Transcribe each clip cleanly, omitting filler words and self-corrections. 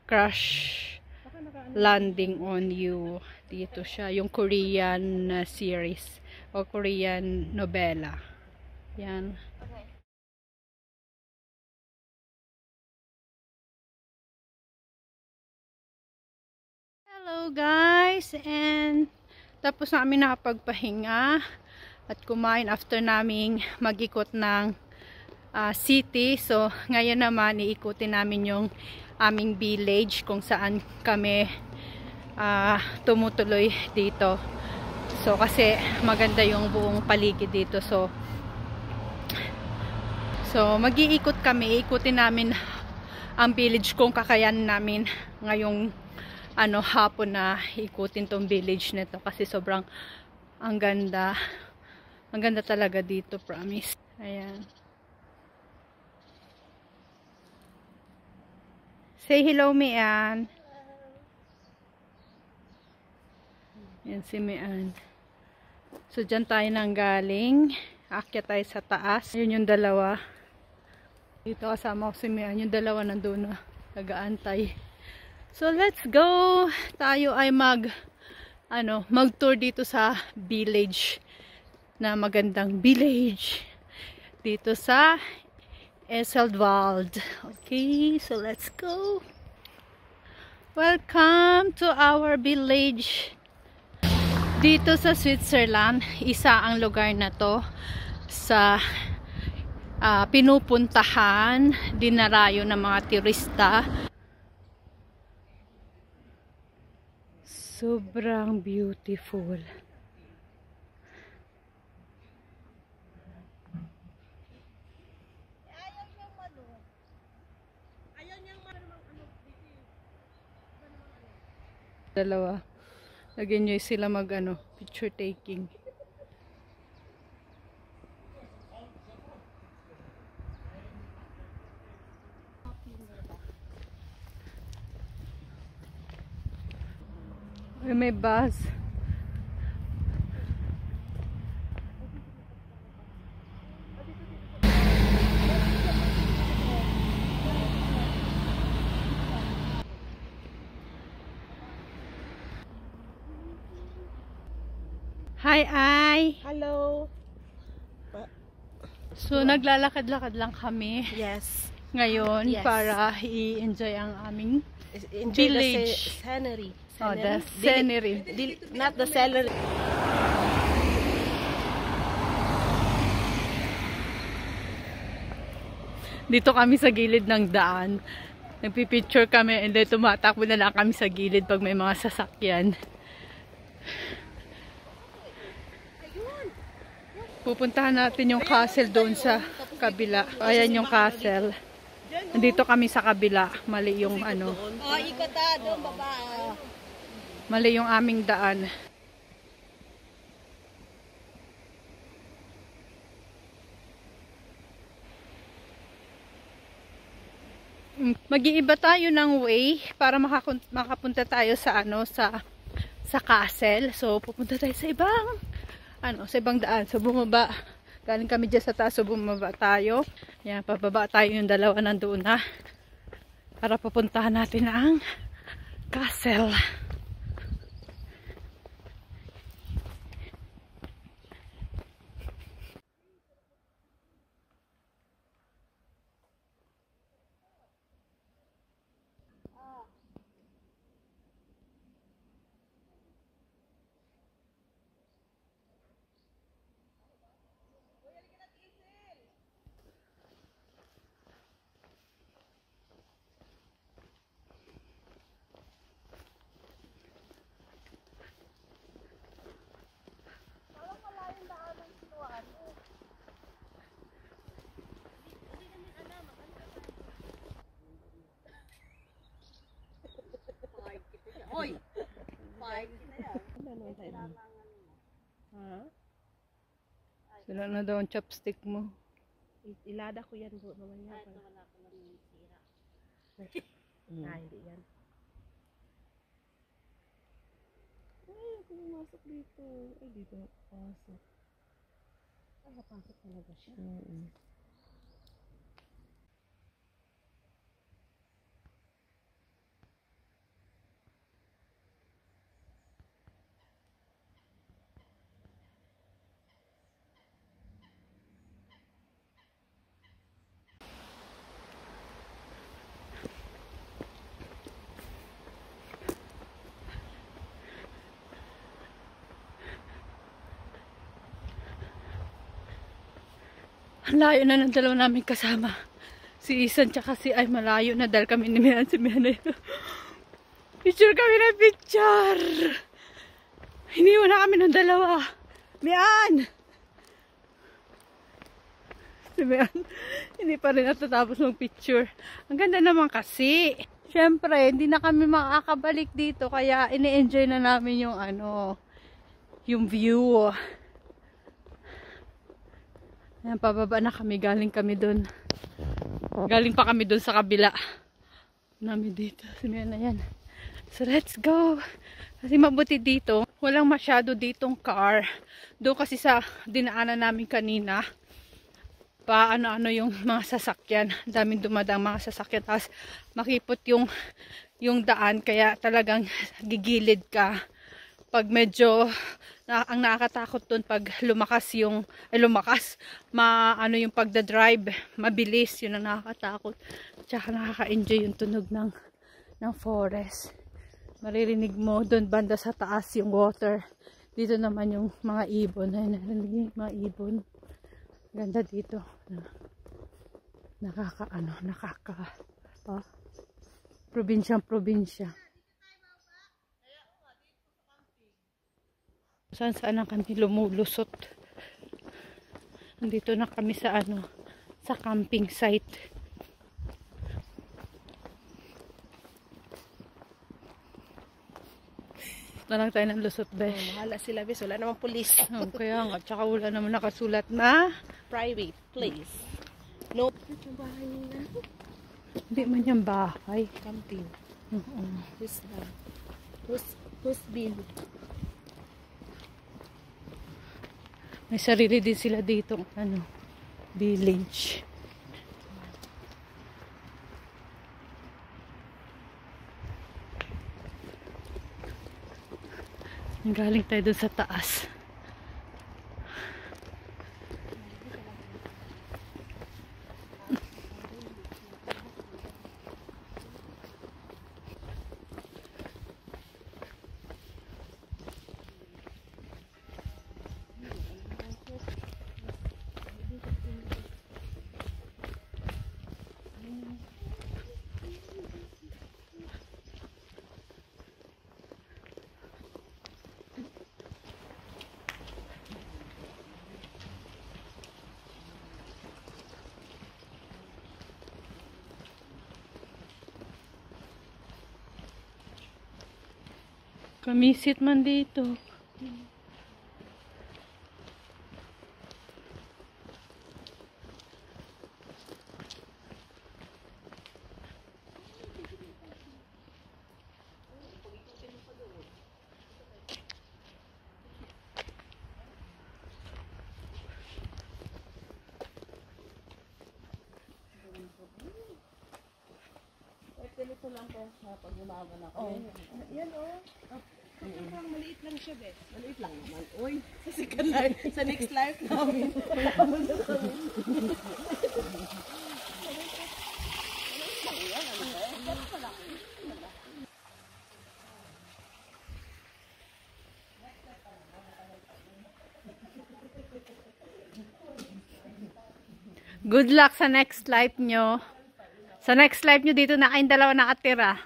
Crash Landing on You. Dito siya, yung Korean series o Korean novela. Yan. Hello guys, and tapos namin nakapagpahinga at kumain after naming mag-ikot ng city. So ngayon naman iikutin namin yung aming village kung saan kami tumutuloy dito. So kasi maganda yung buong paligid dito. So mag-iikot kami, ikutin namin ang village kung kakayanin namin ngayong hapon na ikutin tong village nito kasi sobrang ang ganda talaga dito, promise. Ayan, say hello Mian. Yan si Mian. So dyan tayo nang galing, aakyat tayo sa taas. Yun yung dalawa dito, kasama ko si Mian, yung dalawa nandun na nag-aantay. So let's go. Tayo ay mag-tour dito sa village, na magandang village dito sa Esseldwald. Okay, so let's go. Welcome to our village dito sa Switzerland. Isa ang lugar na to sa pinupuntahan, dinarayo ng mga turista. Sobrang beautiful. Dalawa. Nag-enjoy sila picture taking. May bus. Hi, Ai. Hello. So, naglalakad-lakad lang kami. Yes. Ngayon, Yes. para i-enjoy ang aming Enjoy village. The scenery. Oh, the scenery. Not the celery. Dito kami sa gilid ng daan. Nagpipicture kami and then tumatakbo na lang kami sa gilid pag may mga sasakyan. Pupuntahan natin yung castle doon sa kabila. Ayan yung castle. Nandito kami sa kabila. Mali yung Oh, ikot doon baba. mali yung aming daan. Mag-iiba tayo ng way para makapunta tayo sa sa castle. So pupunta tayo sa ibang daan. So bumaba. Galing kami dyan sa taas, so bumaba tayo. Yan, pababa tayo, yung dalawa nandoon na. Para papuntahan natin ang castle. Hoy. Ha? Sila na daw ang chopstick mo. Ilada ko yan po mamaya. Wala ko lang sira. Hindi yan. Ay, pumasok dito. Ay, dito pasok. Ay, napasok talaga siya. Mm-hmm. Ang layo na ng dalawa namin kasama. Si Isan tsaka si ay malayo na dahil kami ni Mian. Si Mian na yun. Picture kami na picture. Iniwan na kami ng dalawa. Mian! Si Mian, hindi pa rin natatapos ng picture. Ang ganda naman kasi. Siyempre, hindi na kami makakabalik dito. Kaya ini-enjoy na namin yung yung view. Ayan, pababa na kami. Galing kami dun. Galing pa kami dun sa kabila. Namin dito. Simihan na yan. So, let's go. Kasi mabuti dito. Walang masyado ditong car. Doon kasi sa dinaanan namin kanina. Ano yung mga sasakyan. Daming dumadang mga sasakyan. Tapos makipot yung daan. Kaya talagang gigilid ka. Pag medyo ang nakakatakot dun pag lumakas yung yung pagdadrive mabilis, yun ang nakakatakot. Tsaka nakaka-enjoy yung tunog ng forest. Maririnig mo dun banda sa taas yung water. Dito naman yung mga ibon. Ay, narinig yung mga ibon. Ganda dito. Probinsya. Saan na kami lumulusot. Nandito na kami sa sa camping site. Na lang tayo ng lusot, be. Mahala sila, bes. Wala namang pulis. Kaya nga, tsaka wala naman nakasulat na Private place. No. Hindi man yung bahay. Camping. Uh-uh. Who's been? May sarili din sila dito, village. Galing tayo dun sa taas. Kamisit man dito. Ito lang po pag umaga na ako. Yan maliit lang siya, be. Maliit lang naman. Uy, sa second life, sa next life namin. Good luck sa next life nyo. Sa next life nyo dito na kayong dalawa nakatira.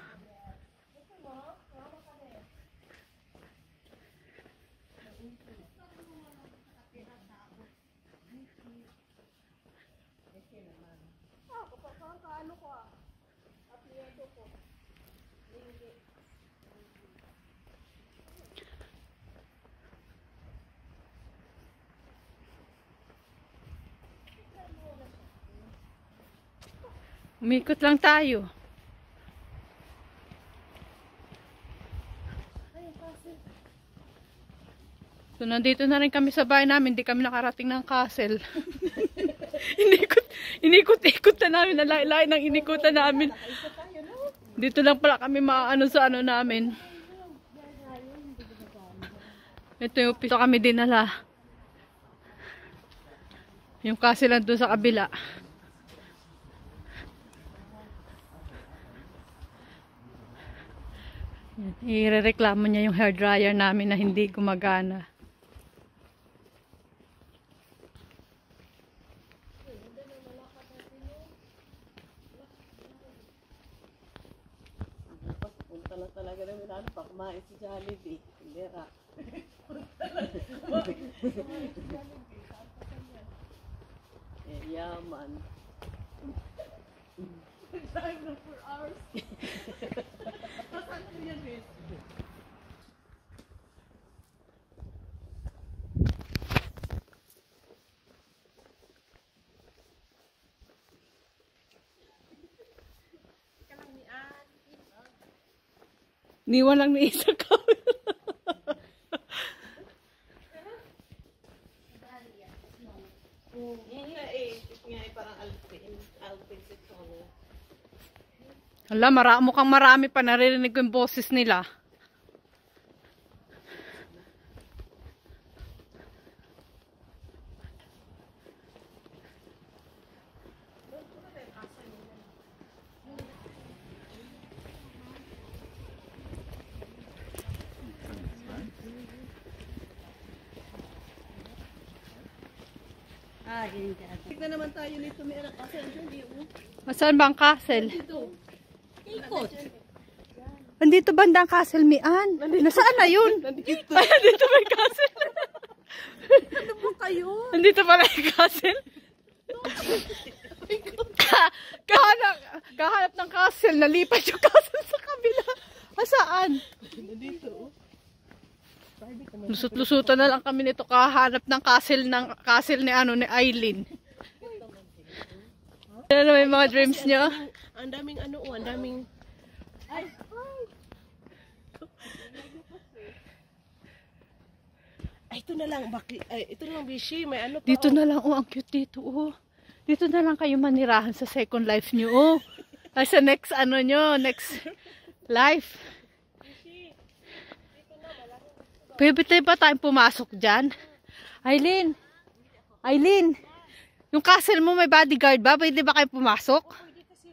Umikot lang tayo. So, nandito na rin kami sa bahay namin. Hindi kami nakarating ng castle. Inikot-ikot na namin. Nalain ng inikutan namin. Dito lang pala kami maano sa namin. Ito yung piso kami dinala. Yung castle nandun sa kabila. Irereklamo niya yung hairdryer namin na hindi gumagana. na talaga namin ano pa kumain si Jollibee. Lera. Eh, yaman. Drive na 4 hours. Saan ko yan, eh? Niwan lang ni isa ka. Yan nga eh. Nga eh, parang alpin. Alpin si Tono. Hala, mukhang marami pa naririnig ko yung boses nila. Tignan naman tayo nito may anak kasi andyan di Saan ba ang castle? Dito. Ikot. Andito banda ang castle, Mian. Nasaan na yun? Nandito. Ay, andito ba yung castle? Ano ba kayo? Andito pala yung castle. Kahanap ng castle, nalipat yung castle sa kabila. Saan? Nandito. Lusot-lusutan na lang kami nito kahanap ng castle ni ni Eileen. Ano may mga dreams nyo? Ang daming ano, ang daming Ay, ito na lang, ito na lang, Bishi, may ano pa. Dito na lang, ang cute dito, Dito na lang kayo manirahan sa second life nyo, Ay, sa next, next life. Pwede ba tayong pumasok dyan? Eileen, yung castle mo may bodyguard ba? Pwede ba kayo pumasok? Hindi kasi,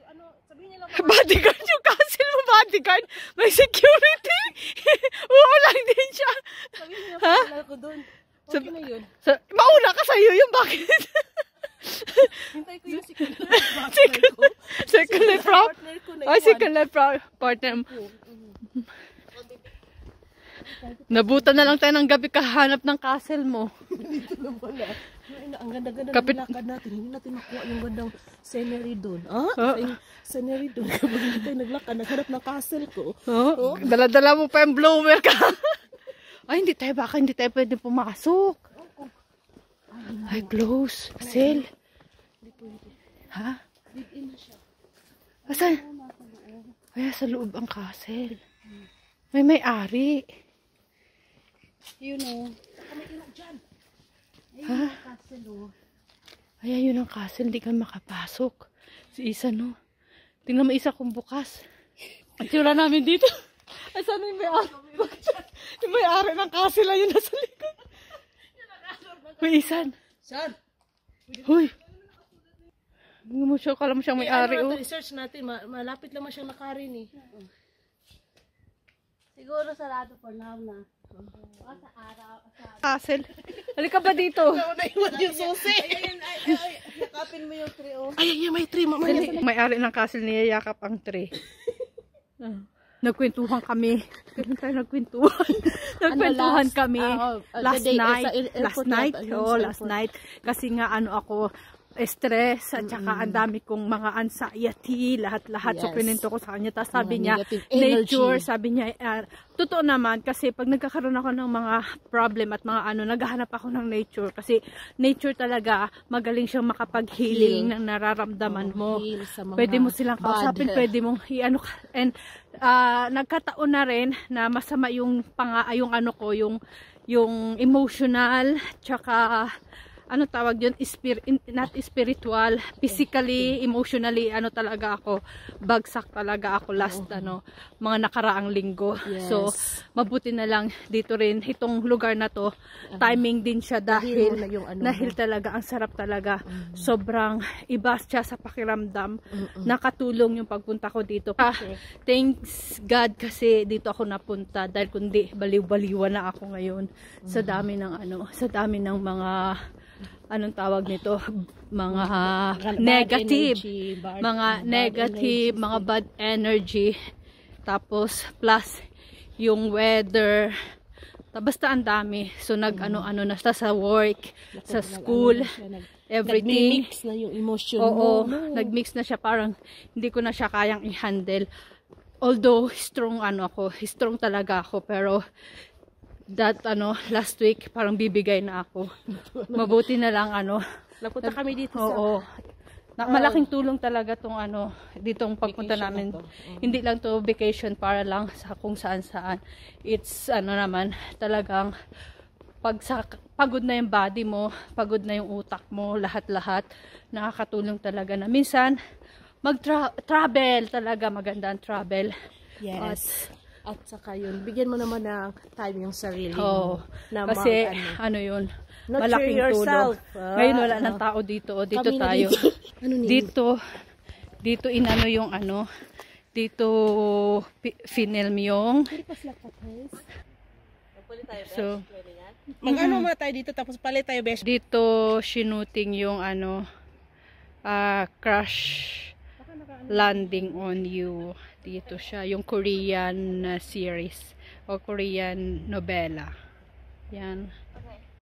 sabihin niya lang, Bodyguard yung castle mo, bodyguard? May security? Oo lang din siya. sabihin niya Ha? lang ko doon. Okay na yun. Mauna ka sa'yo yung bakit? Hintay ko yung second Second life partner ko na Ay, second life partner. Nabutan na lang tayo ng gabi kahanap ng castle mo. Dito na pala. Ang ganda-ganda Kapit- ng lakad natin. Hindi natin makuha yung gandang scenery doon. Yung scenery doon. Kapag hindi tayo naglakad, naghanap ng castle ko. Dala-dala mo pa yung blower ka. Ay, baka hindi tayo pwede pumasok. Ay, close. Castle. Ha? Live-in na siya. Asan? Ay, sa loob ang castle. May-ari. Yun o. May ilog dyan. Ha? Castle o. Ay, ayun ang castle. Hindi ka makapasok. Si Isa, no? Tingnan mo Isa kung bukas. At yun namin dito. Ay, saan yung may-ari? Yung may-ari ng castle ayun nasa likod. May Isan. Saan? Hoy. Hindi mo siya, kala mo siyang may-ari. I-search natin. Malapit naman siyang nakarin eh. Siguro sarado for now na. Sa araw. Castle. Halika ba dito? Naiwan yung susi. Ay. Yakapin mo yung tree o. Ay, may tree. May-ari ng castle niya yakap ang tree. Nagkwentuhan kami. Kailan tayo nagkwentuhan? Nagkwentuhan kami last night. Kasi nga ako stress at saka ang dami kong mga anxiety, lahat-lahat. So pininto ko sa kanya. Tapos sabi niya, nature, sabi niya, totoo naman kasi pag nagkakaroon ako ng mga problem at mga naghahanap ako ng nature. Kasi nature talaga, magaling siyang makapag-healing ng nararamdaman mo. Pwede mo silang kausapin, pwede mong and nagkataon na rin na masama yung yung emotional, tsaka tawag yun, not spiritual, physically, emotionally, talaga ako, bagsak talaga ako last, mga nakaraang linggo. Yes. So, mabuti na lang dito rin, itong lugar na to, timing din siya dahil talaga, ang sarap talaga. Sobrang iba siya sa pakiramdam. Nakatulong yung pagpunta ko dito. Thanks God kasi dito ako napunta dahil kundi baliw-baliwan na ako ngayon sa dami ng mga anong tawag nito, mga negative, mga bad energy Tapos, plus, yung weather. Basta ang dami. So, nag-ano-ano na sa work, sa school, everything. Nag-mix na yung emotion Oo, mo. No? nag-mix na siya. Parang, hindi ko na siya kayang i-handle. Although, strong strong talaga ako. Pero, last week, parang bibigay na ako. Mabuti na lang, Napunta kami dito oo. Malaking tulong talaga tong ditong pagpunta namin. Hindi lang to vacation para lang sa kung saan-saan. It's naman talagang pagod na yung body mo, pagod na yung utak mo, lahat-lahat nakakatulong talaga na minsan mag-travel talaga, maganda ang travel. Yes. At saka yun, bigyan mo naman ng time yung sarili Oo. mo. Na Kasi yun, nurture malaking yourself. tulong. Ngayon wala nang tao dito. Dito Kami na tayo. dito. Dito inano yung dito film yung so Mag-ano muna tayo dito tapos palit tayo, besh. dito shooting yung crash landing on you. Dito siya yung Korean series o Korean novela. Yan.